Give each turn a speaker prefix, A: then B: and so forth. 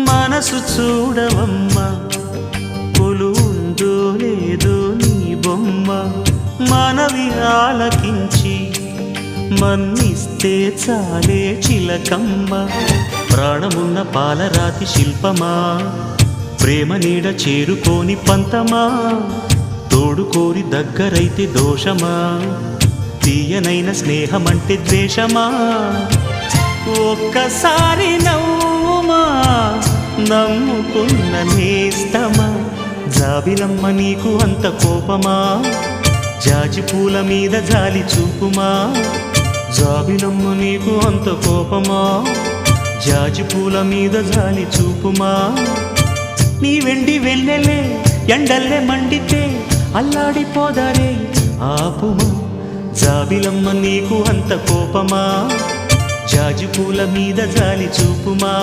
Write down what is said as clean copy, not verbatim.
A: మనసు చూడవమ్మా కొలువుందో లేదో నీ బొమ్మ మనవి ఆలకించి మన్నిస్తే చాలే చిలకమ్మ ప్రాణమున్న పాలరాతి శిల్పమా ప్రేమ నీడ చేరుకోని పంతమా తోడుకోరి దగ్గరైతే దోషమా తీయనైన స్నేహమంటే ద్వేషమా ఒక్కసారి నవ్వుమా నమ్ముకున్న నేస్తమా జాబిలమ్మ నీకు అంత కోపమా జాజి పూల మీద జాలి చూపుమా జాబిలమ్మ నీకు అంత కోపమా జాజి పూల మీద జాలి చూపుమా నీ వెండి వెన్నెలే ఎండల్లే మండితే అల్లాడిపోదారే ఆపుమా జాబిలమ్మ నీకు అంత కోపమా జాజి పూల మీద జాలి చూపుమా